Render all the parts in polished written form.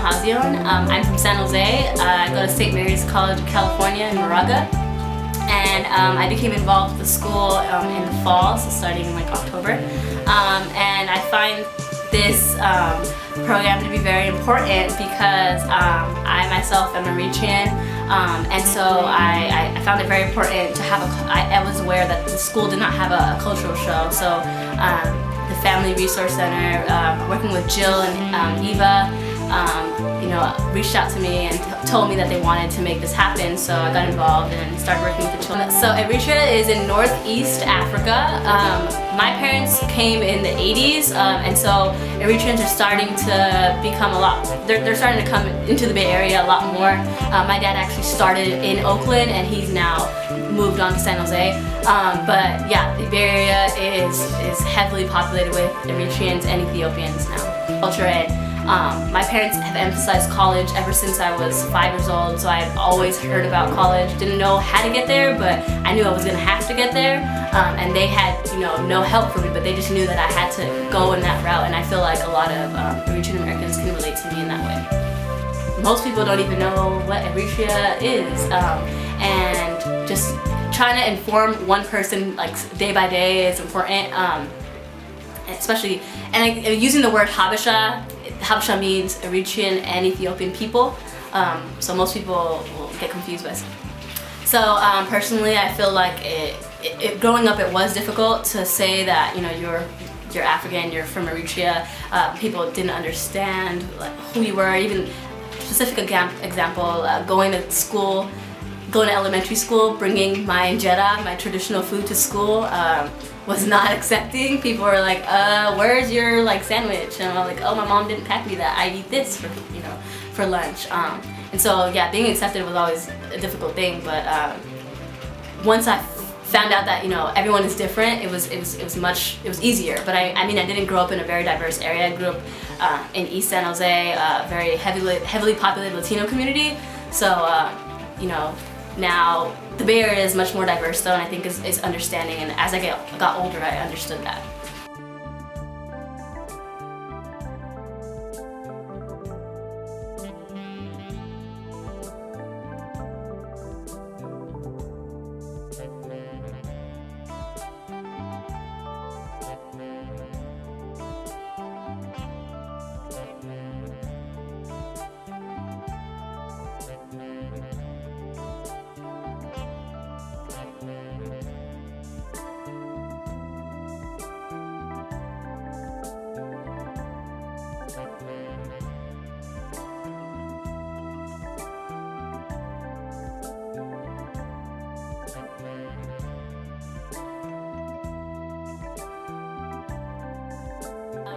I'm from San Jose. I go to St. Mary's College, California in Moraga. And I became involved with the school in the fall, so starting in like October. And I find this program to be very important because I myself am Eritrean, and so I found it very important to have I was aware that the school did not have a cultural show, so the Family Resource Center, working with Jill and Eva, you know, reached out to me and told me that they wanted to make this happen, so I got involved and started working with the children. So Eritrea is in Northeast Africa. My parents came in the 80s, and so Eritreans are starting to become a lot, they're starting to come into the Bay Area a lot more. My dad actually started in Oakland and he's now moved on to San Jose. But yeah, the Bay Area is heavily populated with Eritreans and Ethiopians now. Culture, and my parents have emphasized college ever since I was 5 years old, so I had always heard about college. Didn't know how to get there, but I knew I was going to have to get there. And they had, you know, no help for me, but they just knew that I had to go in that route, and I feel like a lot of Eritrean Americans can relate to me in that way. Most people don't even know what Eritrea is, and just trying to inform one person like day by day is important, especially, and using the word Habesha. Habesha means Eritrean and Ethiopian people, so most people will get confused by it. So personally, I feel like growing up it was difficult to say that, you know, you're African, you're from Eritrea. People didn't understand like who you were. Even specific example, going to school, going to elementary school, bringing my injera, my traditional food, to school was not accepting. People were like, where's your like sandwich? And I'm like, oh, my mom didn't pack me that. I eat this for, you know, for lunch. And so yeah, being accepted was always a difficult thing. But once I found out that, you know, everyone is different, it was easier. But I mean, I didn't grow up in a very diverse area. I grew up in East San Jose, a very heavily populated Latino community. So you know, now the Bay Area is much more diverse though, and I think is understanding, and as I got older I understood that.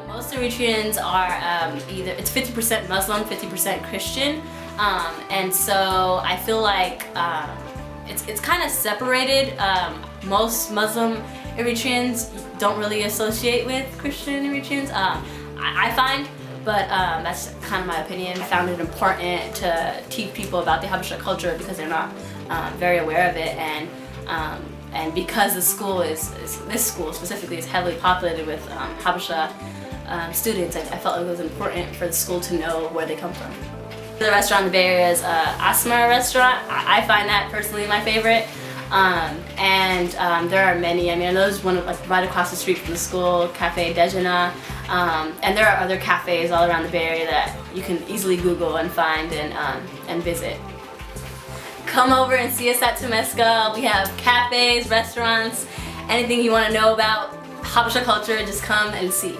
Most Eritreans are either, it's 50% Muslim, 50% Christian, and so I feel like it's kind of separated. Most Muslim Eritreans don't really associate with Christian Eritreans, I find, but that's kind of my opinion. I found it important to teach people about the Habesha culture because they're not very aware of it, and because the school this school specifically is heavily populated with Habesha students, I felt it was important for the school to know where they come from. The restaurant in the Bay Area is Asma restaurant. I find that personally my favorite, and there are many. I mean, I know there's one like right across the street from the school, Cafe Dejana, and there are other cafes all around the Bay Area that you can easily Google and find and visit. Come over and see us at Temescal. We have cafes, restaurants, anything you want to know about Habesha culture, just come and see.